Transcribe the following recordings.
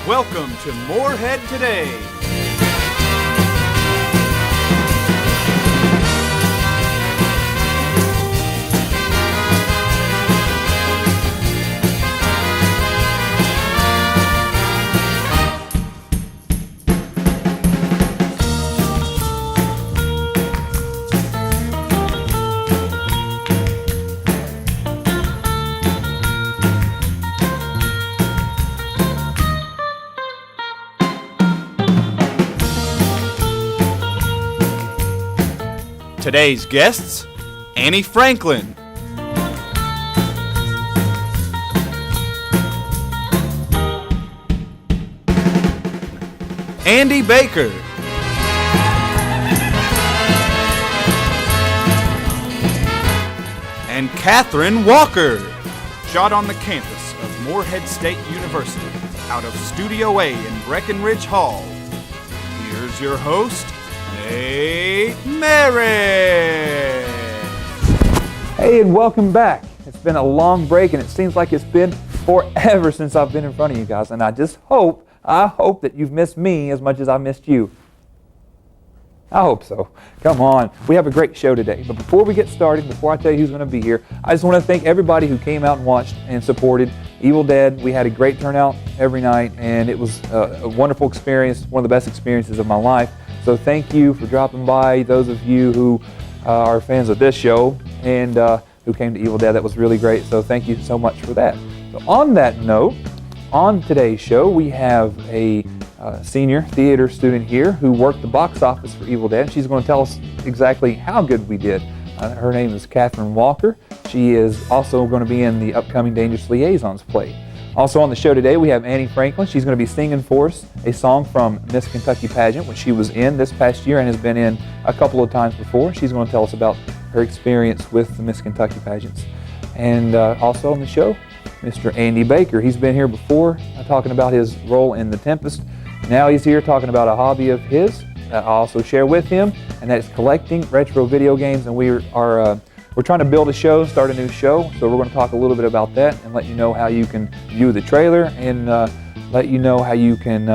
Welcome to Morehead Today. Today's guests, Annie Franklin, Andy Baker, and Catherine Walker. Shot on the campus of Morehead State University, out of Studio A in Breckenridge Hall. Here's your host, Merritt. Hey, and welcome back. It's been a long break, and it seems like it's been forever since I've been in front of you guys, and I hope that you've missed me as much as I missed you. I hope so. Come on. We have a great show today, but before we get started, before I tell you who's going to be here, I just want to thank everybody who came out and watched and supported Evil Dead. We had a great turnout every night, and it was a wonderful experience, one of the best experiences of my life. So thank you for dropping by, those of you who are fans of this show and who came to Evil Dead. That was really great, so thank you so much for that. So on that note, on today's show, we have a senior theater student here who worked the box office for Evil Dead. She's going to tell us exactly how good we did. Her name is Catherine Walker. She is also going to be in the upcoming Dangerous Liaisons play. Also on the show today, we have Annie Franklin. She's going to be singing for us a song from Miss Kentucky pageant, which she was in this past year and has been in a couple of times before. She's going to tell us about her experience with the Miss Kentucky pageants. And also on the show, Mr. Andy Baker. He's been here before talking about his role in The Tempest. Now he's here talking about a hobby of his that I also share with him, and that is collecting retro video games. And we're trying to build a show, start a new show, so we're going to talk a little bit about that and let you know how you can view the trailer and let you know how you can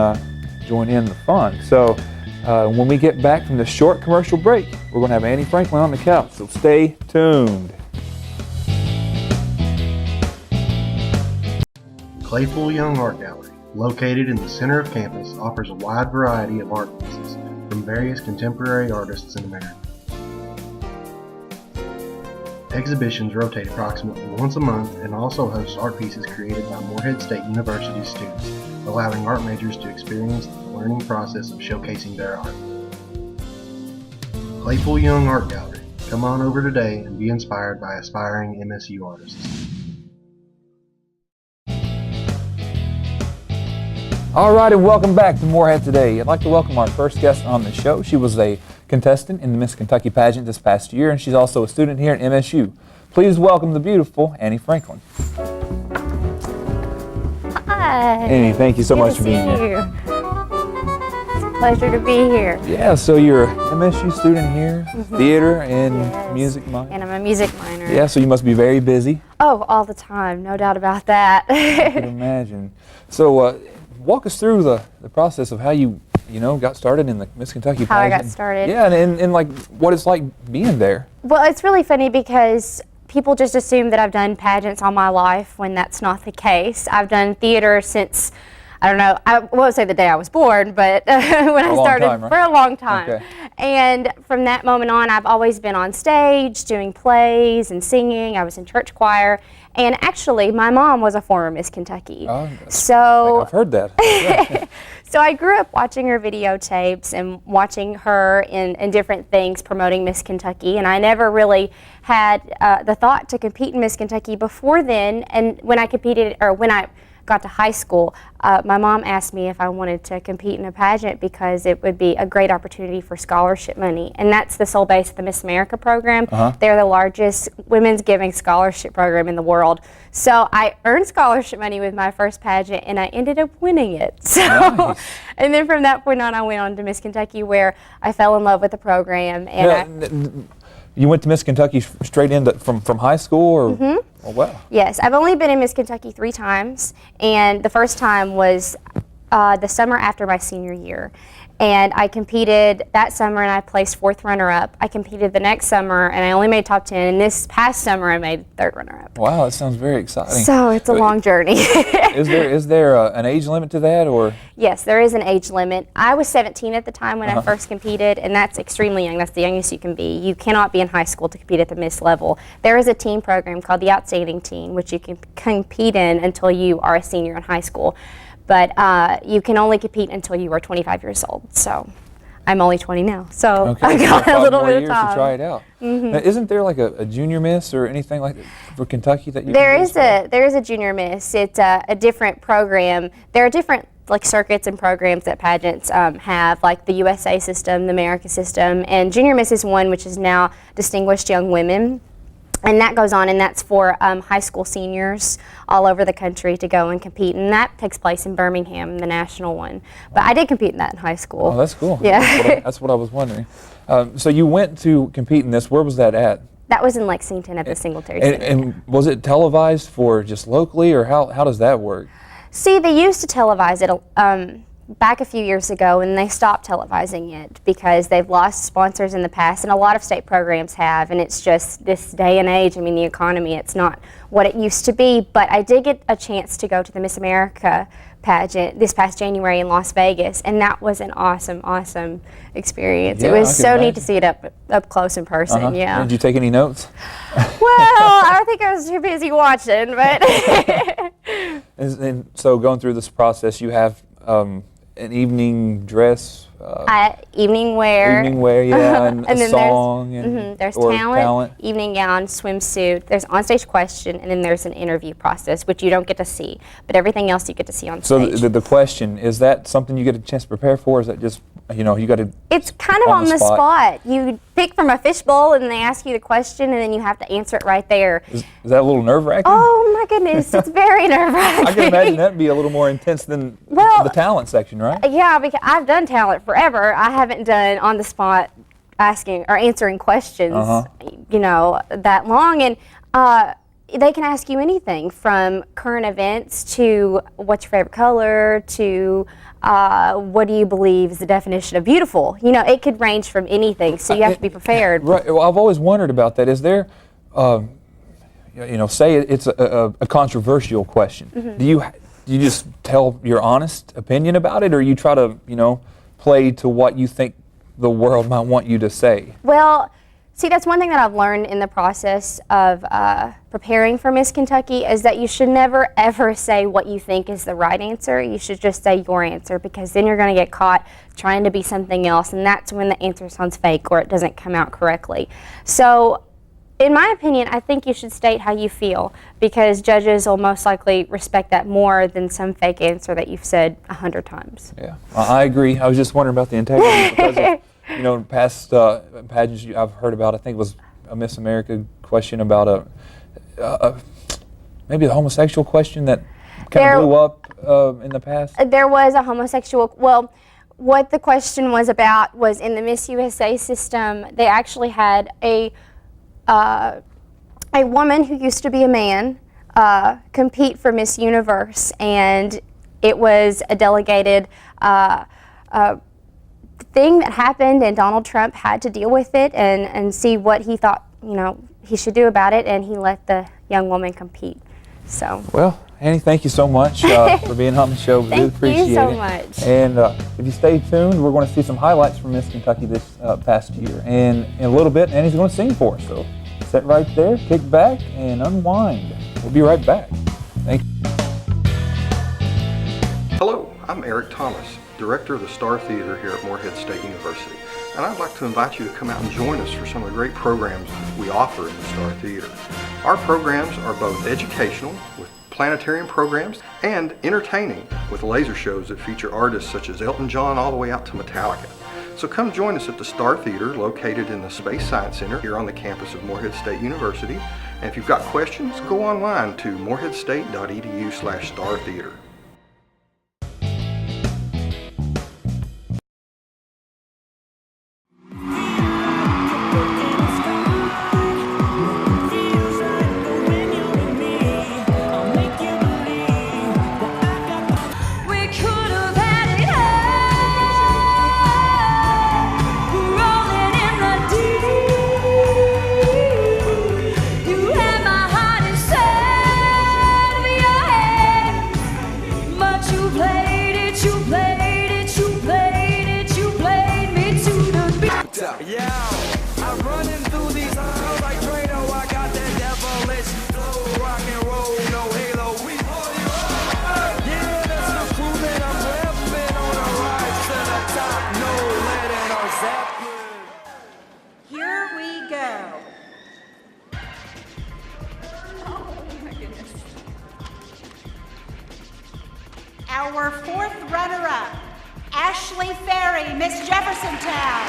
join in the fun. So when we get back from this short commercial break, we're going to have Annie Franklin on the couch, so stay tuned. Claypool Young Art Gallery, located in the center of campus, offers a wide variety of art pieces from various contemporary artists in America. Exhibitions rotate approximately once a month and also hosts art pieces created by Morehead State University students, allowing art majors to experience the learning process of showcasing their art. Claypool Young Art Gallery. Come on over today and be inspired by aspiring MSU artists. All right, and welcome back to Morehead Today. I'd like to welcome our first guest on the show. She was a contestant in the Miss Kentucky pageant this past year, and she's also a student here at MSU. Please welcome the beautiful Annie Franklin. Hi. Annie, thank you so much for being here. It's a pleasure to be here. Yeah, so you're an MSU student here, theater and music minor. And I'm a music minor. Yeah, so you must be very busy. Oh, all the time, no doubt about that. I can imagine. So walk us through the process of how you got started in the Miss Kentucky pageant. How I got started. Yeah, and like what it's like being there. Well, it's really funny because people just assume that I've done pageants all my life when that's not the case. I've done theater since, I don't know, I won't say the day I was born, but when I started, time, right? For a long time. Okay. And from that moment on, I've always been on stage doing plays and singing. I was in church choir. And actually, my mom was a former Miss Kentucky. So I've heard that. So I grew up watching her videotapes and watching her in different things promoting Miss Kentucky, and I never really had the thought to compete in Miss Kentucky before then. And when I competed, or when I got to high school, my mom asked me if I wanted to compete in a pageant because it would be a great opportunity for scholarship money. And that's the sole base of the Miss America program. They're the largest women's giving scholarship program in the world. So I earned scholarship money with my first pageant, and I ended up winning it. So, Nice. And then from that point on, I went on to Miss Kentucky, where I fell in love with the program. And you went to Miss Kentucky straight into from high school, or? Oh, wow. Yes, I've only been in Miss Kentucky 3 times, and the first time was the summer after my senior year. And I competed that summer, and I placed 4th runner-up. I competed the next summer, and I only made top 10. And this past summer, I made 3rd runner-up. Wow, that sounds very exciting. So it's a long journey. Is there an age limit to that, or? Yes, there is an age limit. I was 17 at the time when I first competed, and that's extremely young. That's the youngest you can be. You cannot be in high school to compete at the Miss level. There is a team program called the Outstanding Team, which you can compete in until you are a senior in high school. But you can only compete until you are 25 years old. So I'm only 20 now. So I got a little bit of time to try it out. Now, isn't there like a junior miss or anything like that for Kentucky that you? There is a junior miss. It's a different program. There are different like circuits and programs that pageants have, like the USA system, the America system, and junior miss is one which is now distinguished young women. And that goes on, and that's for high school seniors all over the country to go and compete. And that takes place in Birmingham, the national one. But I did compete in that in high school. Oh, that's cool. Yeah. That's what I was wondering. So you went to compete in this. Where was that at? That was in Lexington at the Singletary Center. And was it televised for just locally, or how does that work? See, they used to televise it back a few years ago, and they stopped televising it because they've lost sponsors in the past, and a lot of state programs have, and it's just this day and age, I mean, the economy, it's not what it used to be. But I did get a chance to go to the Miss America pageant this past January in Las Vegas, and that was an awesome experience. Yeah, it was I can so imagine. Neat to see it up close in person. Yeah. Did you take any notes? Well, I don't think I was too busy watching, but And so going through this process, you have an evening dress, evening wear. Yeah, and a then song, there's or talent, evening gown, swimsuit. There's onstage question, and then there's an interview process, which you don't get to see, but everything else you get to see on So stage. the question, is that something you get a chance to prepare for, or is that just, you got to? It's kind of on the spot. You pick from a fishbowl, and they ask you the question, and then you have to answer it right there. Is that a little nerve-wracking? Oh my goodness, it's very nerve-wracking. I can imagine that'd be a little more intense than the talent section, right? Yeah, because I've done talent forever. I haven't done on the spot asking or answering questions, that long. And they can ask you anything from current events to what's your favorite color to what do you believe is the definition of beautiful. It could range from anything, so you have to be prepared. Right. Well, I've always wondered about that. Is there, say it's a controversial question. Do you just tell your honest opinion about it, or you try to, play to what you think the world might want you to say? Well, see, that's one thing that I've learned in the process of preparing for Miss Kentucky is that you should never, ever say what you think is the right answer. You should just say your answer, because then you're going to get caught trying to be something else, and that's when the answer sounds fake or it doesn't come out correctly. So, in my opinion, I think you should state how you feel, because judges will most likely respect that more than some fake answer that you've said 100 times. Yeah, I agree. I was just wondering about the integrity because of, past pageants I've heard about. I think it was a Miss America question about maybe a homosexual question that kind of blew up in the past. There was a homosexual. Well, what the question was about was in the Miss USA system. They actually had a woman who used to be a man compete for Miss Universe, and it was a delegated thing that happened, and Donald Trump had to deal with it and see what he thought he should do about it, and he let the young woman compete. So. Well, Annie, thank you so much for being on the show. We do appreciate it. Thank you so much. And if you stay tuned, we're going to see some highlights from Miss Kentucky this past year. And in a little bit, Annie's going to sing for us. So sit right there, kick back, and unwind. We'll be right back. Thank you. Hello, I'm Eric Thomas, Director of the Star Theater here at Morehead State University. And I'd like to invite you to come out and join us for some of the great programs we offer in the Star Theater. Our programs are both educational, with planetarium programs, and entertaining with laser shows that feature artists such as Elton John all the way out to Metallica. So come join us at the Star Theater, located in the Space Science Center here on the campus of Morehead State University. And if you've got questions, go online to moreheadstate.edu/startheater. Our fourth runner-up, Ashley Ferry, Miss Jeffersontown.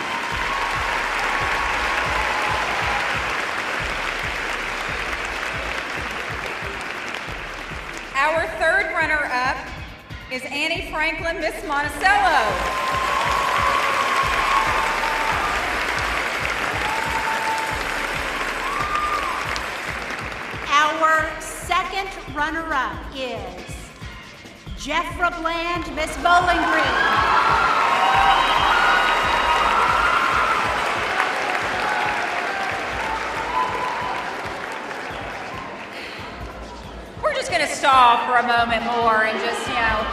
Our third runner-up is Annie Franklin, Miss Monticello. Our second runner-up is Jeffra Bland, Miss Bowling Green. We're just going to stall for a moment more and just, hold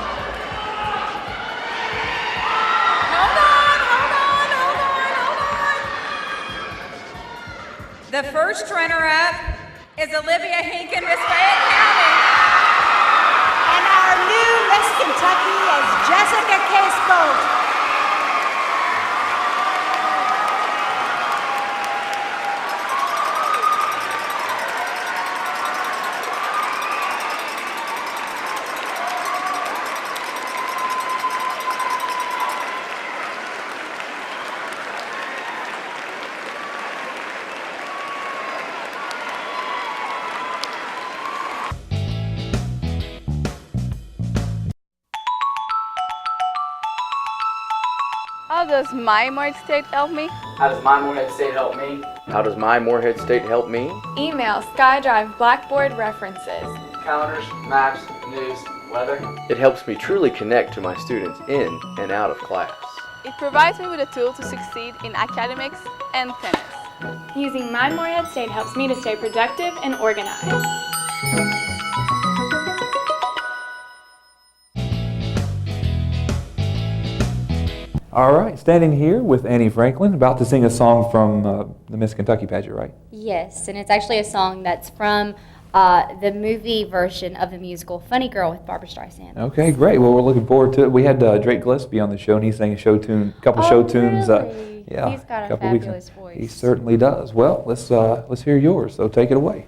on. The first runner-up is Olivia Hinken, Miss Fayette County. And our new Miss Kentucky is Jessica Casebolt. How does my Morehead State help me? How does my Morehead State help me? How does my Morehead State help me? Email, SkyDrive, Blackboard references. Calendars, maps, news, weather. It helps me truly connect to my students in and out of class. It provides me with a tool to succeed in academics and tennis. Using my Morehead State helps me to stay productive and organized. All right, standing here with Annie Franklin, about to sing a song from the Miss Kentucky pageant, right? Yes, and it's actually a song that's from the movie version of the musical Funny Girl with Barbra Streisand. Okay, great. Well, we're looking forward to it. We had Drake Gillespie on the show, and he sang a show tune, a couple show tunes. Really? Yeah, He's got a couple weeks fabulous ago. voice. He certainly does. Well, let's hear yours. So take it away.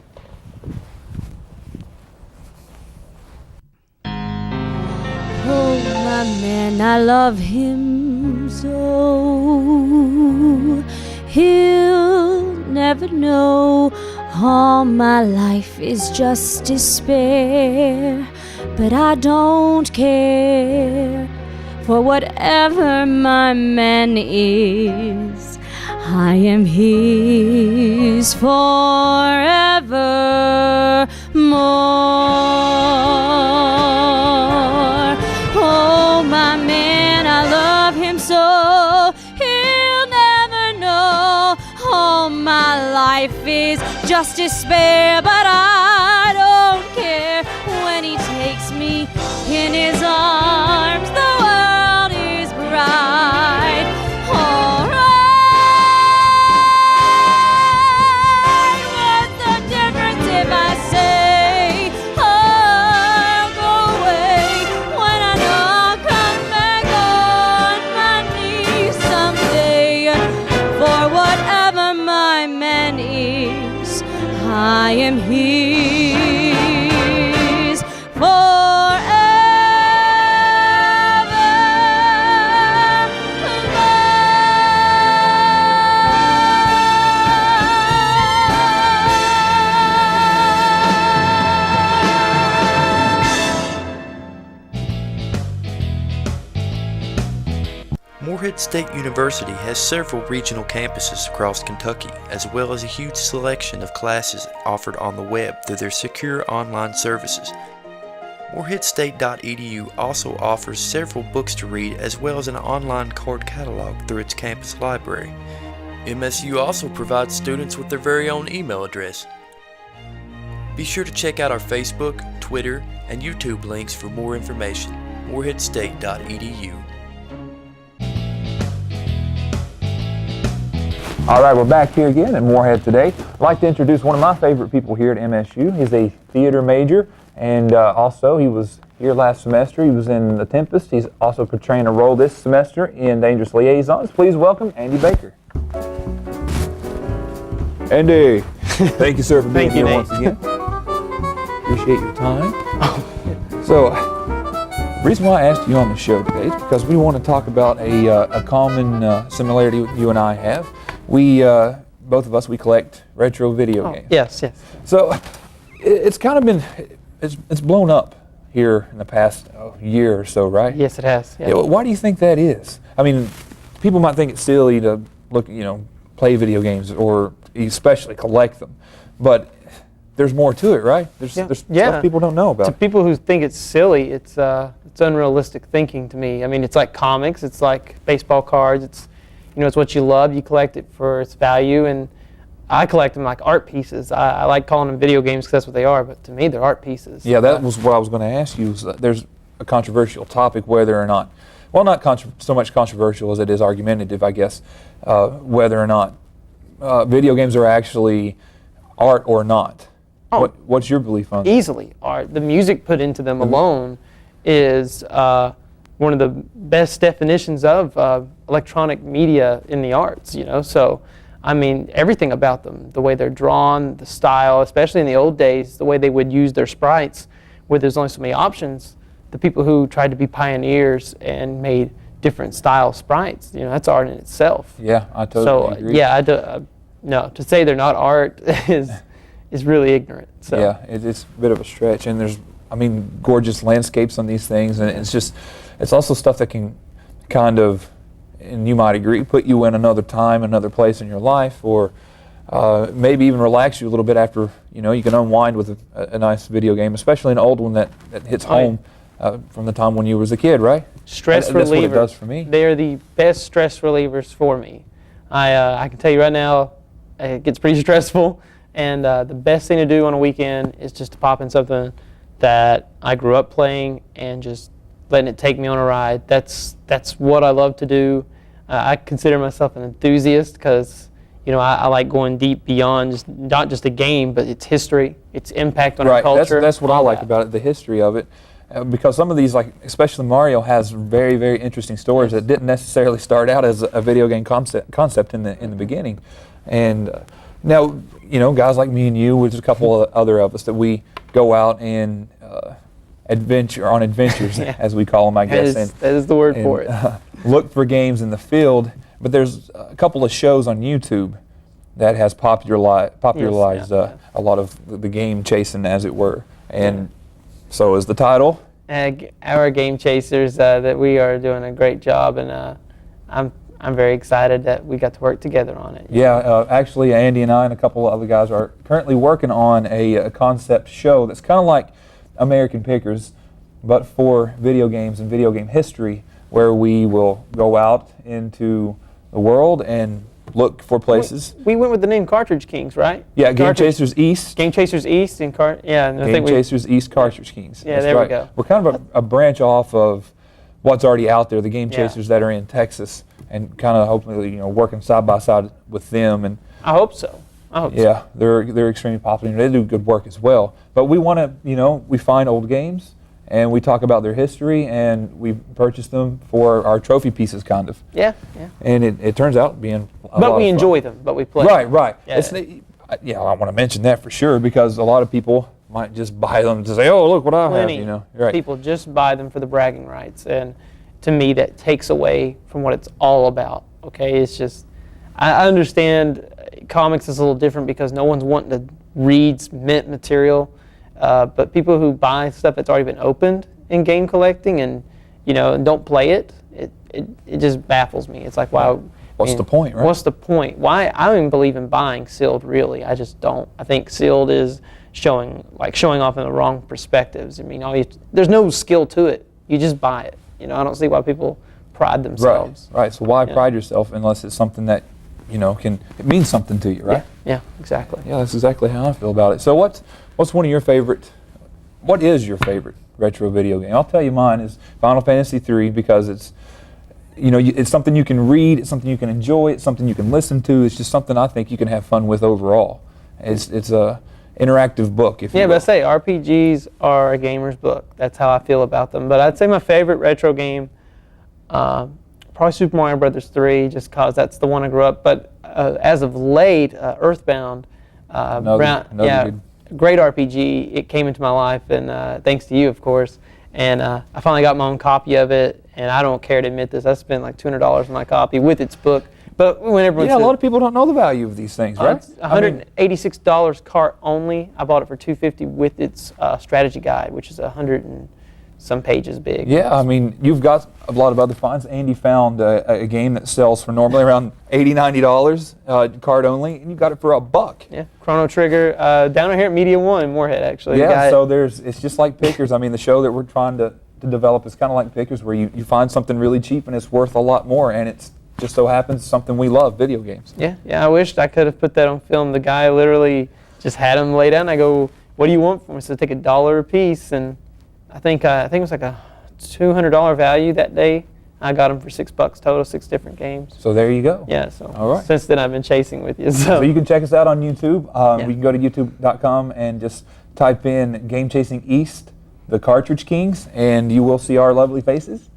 Oh, my man, I love him so. He'll never know all my life is just despair. But I don't care, for whatever my man is, I am his forevermore. Oh, my man, I love him so. He'll never know all my life is just despair. But I don't care when he takes me in his arms. The world is bright. All right, what's the difference if I say I'll go away when I know I'll come back on my knees someday? For whatever my man is, I am his Morehead State University has several regional campuses across Kentucky, as well as a huge selection of classes offered on the web through their secure online services. MoreheadState.edu also offers several books to read, as well as an online card catalog through its campus library. MSU also provides students with their very own email address. Be sure to check out our Facebook, Twitter, and YouTube links for more information. MoreheadState.edu. All right, we're back here again at Morehead Today. I'd like to introduce one of my favorite people here at MSU. He's a theater major, and also he was here last semester. He was in The Tempest. He's also portraying a role this semester in Dangerous Liaisons. Please welcome Andy Baker. Andy, thank you, sir, for being here once again. Appreciate your time. So, the reason why I asked you on the show today is because we want to talk about a common similarity you and I have. We, both of us, we collect retro video games. Yes, yes. So, it's kind of been, it's blown up here in the past year or so, right? Yes, it has. Yeah. Why do you think that is? I mean, people might think it's silly to play video games or especially collect them, but there's more to it, right? There's stuff people don't know about. To people who think it's silly, it's unrealistic thinking to me. I mean, it's like comics, it's like baseball cards, it's what you love, you collect it for its value, and I collect them like art pieces. I like calling them video games because that's what they are, but to me, they're art pieces. Yeah, that was what I was going to ask you. There's a controversial topic whether or not, well, not so much controversial as it is argumentative, I guess, whether or not video games are actually art or not. What's your belief on that? Easily art. The music put into them alone is one of the best definitions of electronic media in the arts, So, I mean, everything about them, the way they're drawn, the style, especially in the old days, the way they would use their sprites, where there's only so many options. The people who tried to be pioneers and made different style sprites, that's art in itself. Yeah, I totally agree. Yeah, no, to say they're not art is really ignorant. So. Yeah, it's a bit of a stretch, and there's, gorgeous landscapes on these things, and it's also stuff that can kind of, and you might agree, put you in another time, another place in your life, or maybe even relax you a little bit after, you can unwind with a nice video game, especially an old one that hits home from the time when you was a kid, right? Stress relievers. That's what it does for me. They are the best stress relievers for me. I can tell you right now, it gets pretty stressful, and the best thing to do on a weekend is just to pop in something that I grew up playing and just letting it take me on a ride. That's what I love to do. I consider myself an enthusiast because I like going deep beyond not just a game, but its history, its impact on our culture. That's what I like about it, the history of it. Because some of these, like especially Mario, has very, very interesting stories that didn't necessarily start out as a video game concept in the beginning. And now, guys like me and you, which is a couple of other of us, that we go out and adventures, as we call them, I guess. That is the word for it. Look for games in the field. But there's a couple of shows on YouTube that has popularized a lot of the game chasing, as it were. And so is the title. Our game chasers, that we are doing a great job, and I'm very excited that we got to work together on it. Yeah, actually, Andy and I and a couple of other guys are currently working on a concept show that's kind of like American Pickers, but for video games and video game history, where we will go out into the world and look for places. We went with the name Cartridge Kings, right? Yeah, Game Chasers East. Game Chasers East and Game Chasers East Cartridge Kings. Yeah, there we go. We're kind of a branch off of what's already out there, the Game Chasers that are in Texas, and kind of hopefully working side by side with them. And I hope so. Yeah, they're extremely popular. They do good work as well. But we want to, we find old games and we talk about their history and we purchase them for our trophy pieces, kind of. Yeah. And it turns out being a lot of fun. But we enjoy them, but we play. Right. Yeah. I want to mention that for sure, because a lot of people might just buy them to say, oh, look what I have, Right. People just buy them for the bragging rights, and to me that takes away from what it's all about, okay? It's just, I understand comics is a little different because no one's wanting to read mint material, but people who buy stuff that's already been opened in game collecting and, and don't play it, it just baffles me. It's like, why? What's the point, right? What's the point? Why? I don't even believe in buying sealed, really. I just don't. I think sealed is showing off in the wrong perspectives. I mean, there's no skill to it. You just buy it. You know, I don't see why people pride themselves. Right. So why pride yourself unless it's something that, you know, it means something to you, right? Yeah, exactly. Yeah, that's exactly how I feel about it. So what is your favorite retro video game? I'll tell you mine is Final Fantasy III, because it's, you know, it's something you can read, it's something you can enjoy, it's something you can listen to. It's just something I think you can have fun with overall. It's a interactive book, if you will. But I say RPGs are a gamer's book. That's how I feel about them. But I'd say my favorite retro game, probably Super Mario Brothers 3, just because that's the one I grew up. But as of late, Earthbound, great RPG. It came into my life, and thanks to you, of course. And I finally got my own copy of it, and I don't care to admit this. I spent like $200 on my copy with its book. But when everyone a lot of people don't know the value of these things, right? It's $186 cart only. I bought it for $250 with its strategy guide, which is 100 and some pages big. Yeah, I mean, you've got a lot of other finds. Andy found a game that sells for normally around $80, $90, card only, and you got it for $1. Yeah, Chrono Trigger, down here at Media One, Morehead, actually. Yeah, so it's just like Pickers. I mean, the show that we're trying to develop is kind of like Pickers, where you find something really cheap and it's worth a lot more, and it's just so happens something we love, video games. Yeah, I wished I could have put that on film. The guy literally just had them laid out, and I go, "What do you want from me?" So take $1 a piece, and I think it was like a $200 value that day. I got them for $6 total, 6 different games. So there you go. Yeah, so all right. Since then I've been chasing with you. So you can check us out on YouTube. You can go to youtube.com and just type in Game Chasing East, the Cartridge Kings, and you will see our lovely faces.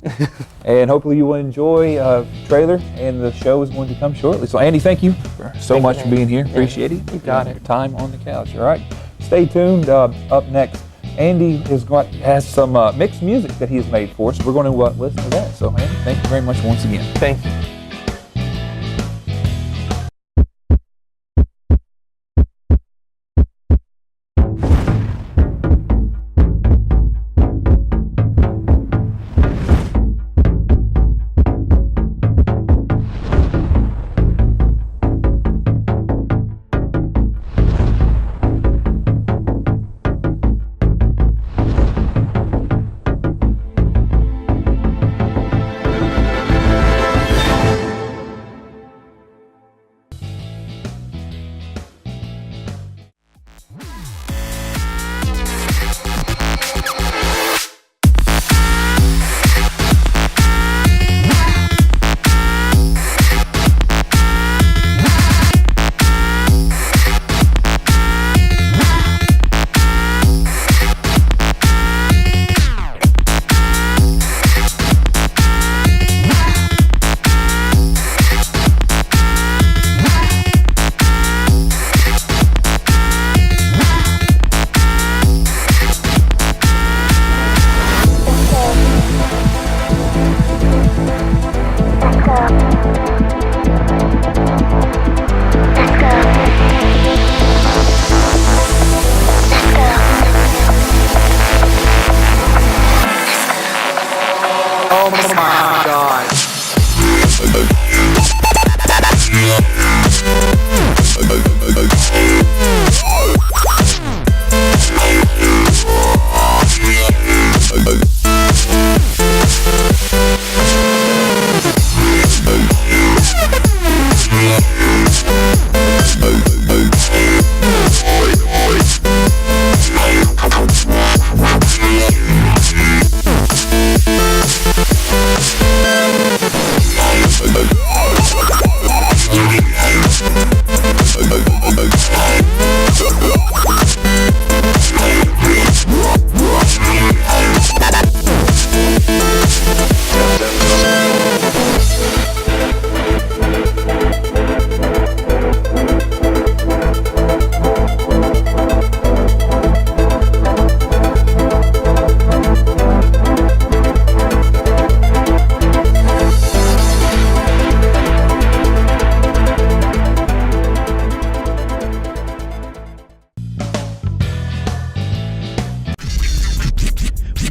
And hopefully you will enjoy trailer, and the show is going to come shortly. So Andy, thank you so much for being here. Appreciate it. You got it. Your time on the couch. All right. Stay tuned. Up next, Andy has some mixed music that he has made for us. We're going to listen to that. So Andy, thank you very much once again. Thank you.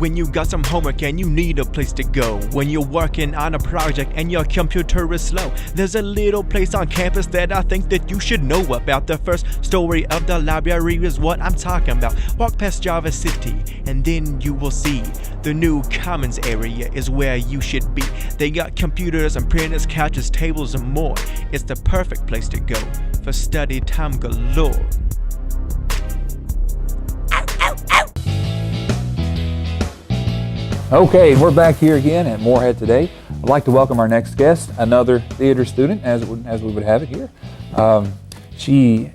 when you got some homework and you need a place to go. When you're working on a project and your computer is slow, there's a little place on campus that I think that you should know about. The first story of the library is what I'm talking about. Walk past Java City and then you will see the new commons area is where you should be. They got computers and printers, couches, tables, and more. It's the perfect place to go for study time galore. Okay, we're back here again at Morehead Today. I'd like to welcome our next guest, another theater student, as we would have it here. She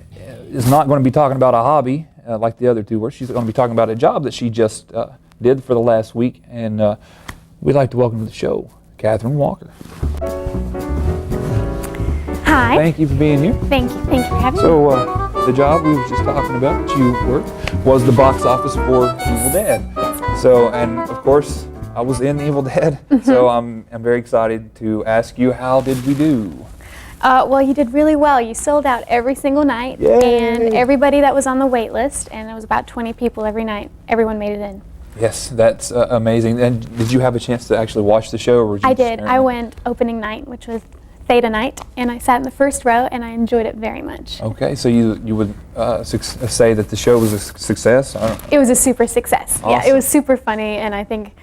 is not going to be talking about a hobby like the other two were. She's going to be talking about a job that she just did for the last week, and we'd like to welcome to the show, Catherine Walker. Hi. Thank you for being here. Thank you for having me. So, the job we were just talking about that you worked was the box office for Evil Dead. So, and of course, I was in Evil Dead, so I'm very excited to ask you, how did we do? Well, you did really well. You sold out every single night. Yay. And everybody that was on the wait list, and it was about 20 people every night, everyone made it in. Yes, that's amazing. And did you have a chance to actually watch the show? Or were you I did. I went opening night, which was Theta night, and I sat in the first row, and I enjoyed it very much. Okay, so you would say that the show was a success? It was a super success. Awesome. Yeah, it was super funny, and I think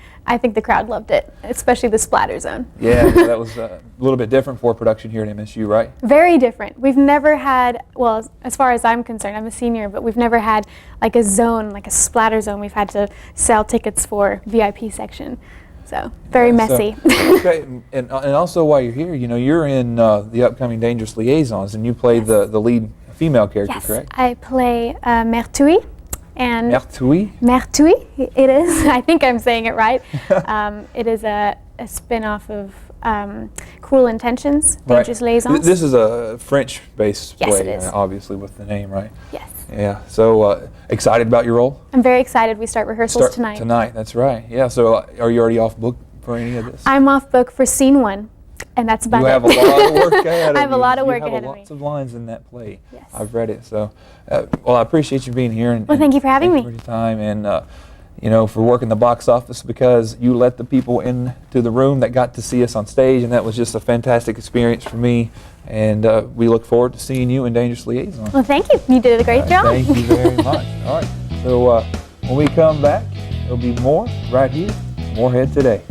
the crowd loved it, especially the splatter zone. Yeah, that was a little bit different for production here at MSU, right? Very different. We've never had, well, as far as I'm concerned, I'm a senior, but we've never had like a zone, like a splatter zone. We've had to sell tickets for VIP section. So, very messy. So, okay, and also while you're here, you know, you're in the upcoming Dangerous Liaisons, and you play the lead female character, correct? I play Merritt. And Merritt? Merritt, it is. I think I'm saying it right. It is a spin-off of Cruel Intentions, Dangerous Liaisons. This is a French-based play, it is. Obviously, with the name, right? Yes. Yeah, so excited about your role? I'm very excited. We start rehearsals tonight. Tonight, that's right. Yeah, so are you already off book for any of this? I'm off book for scene 1, and that's about it. You have a lot of work ahead of you. I have a lot of work ahead of me. You have lots of lines in that play. Yes. I've read it, so, well, I appreciate you being here. And thank you for having me. Thank you for your time, and, you know, for working the box office, because you let the people into the room that got to see us on stage, and that was just a fantastic experience for me. And we look forward to seeing you in Dangerous Liaison. Well, thank you. You did a great job. Thank you very much. All right. So when we come back, there'll be more right here, Morehead Today.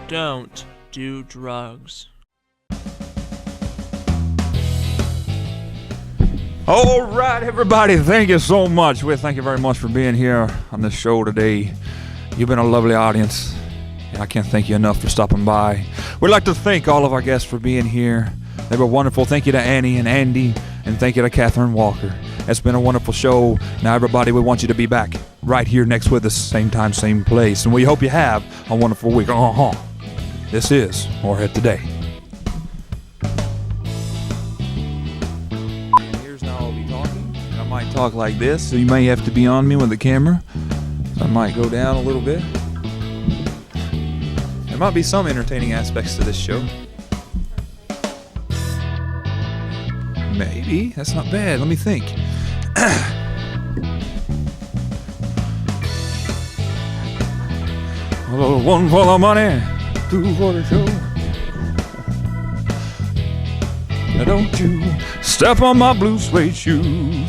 Don't do drugs. All right, everybody, thank you so much. We thank you very much for being here on this show today. You've been a lovely audience, and I can't thank you enough for stopping by. We'd like to thank all of our guests for being here. They were wonderful. Thank you to Annie and Andy, and thank you to Catherine Walker. It's been a wonderful show. Now, everybody, we want you to be back right here next with us, same time, same place, and we hope you have a wonderful week. This is Morehead Today. Here's how I'll be talking. I might talk like this, so you may have to be on me with the camera. I might go down a little bit. There might be some entertaining aspects to this show. Maybe. That's not bad. Let me think. One for the money, two for the show. Now don't you step on my blue suede shoes.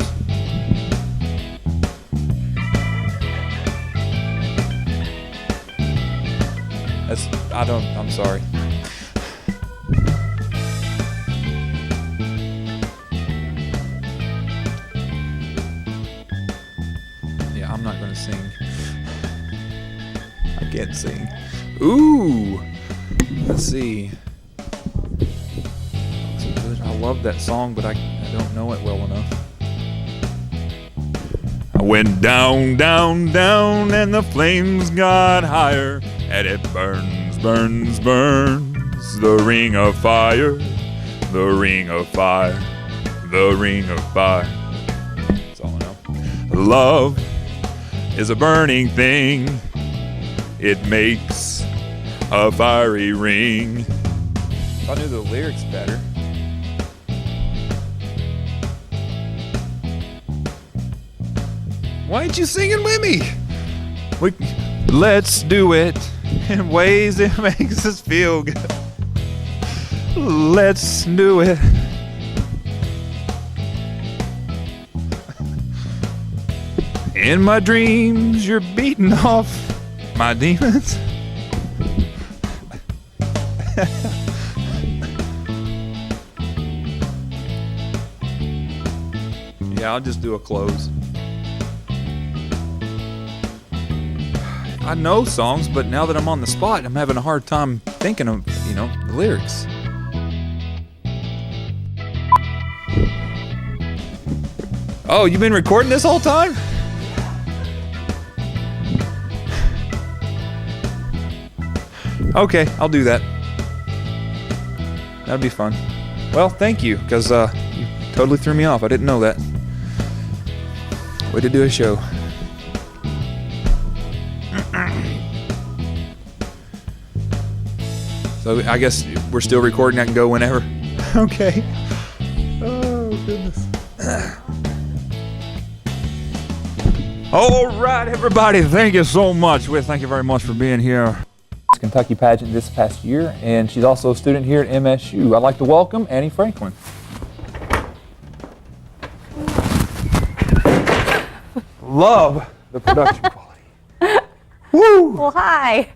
I'm sorry. Yeah, I'm not gonna sing. I can't sing. Ooh! Let's see. I love that song, but I don't know it well enough. I went down, down, down, and the flames got higher, and it burns, burns, burns, the ring of fire, the ring of fire, the ring of fire. That's all I know. Love is a burning thing. It makes a fiery ring. If I knew the lyrics better. Why ain't you singing with me? Let's do it in ways that makes us feel good. Let's do it. In my dreams, you're beating off my demons. Yeah, I'll just do a close. I know songs, but now that I'm on the spot, I'm having a hard time thinking of, the lyrics. Oh, you've been recording this whole time? Okay, I'll do that. That'd be fun. Well, thank you, because you totally threw me off. I didn't know that. Way to do a show. So I guess we're still recording. I can go whenever. Okay. Oh, goodness. All right, everybody. Thank you so much. Thank you very much for being here. Kentucky pageant this past year, and she's also a student here at MSU. I'd like to welcome Annie Franklin. Love the production quality. Woo! Well, hi.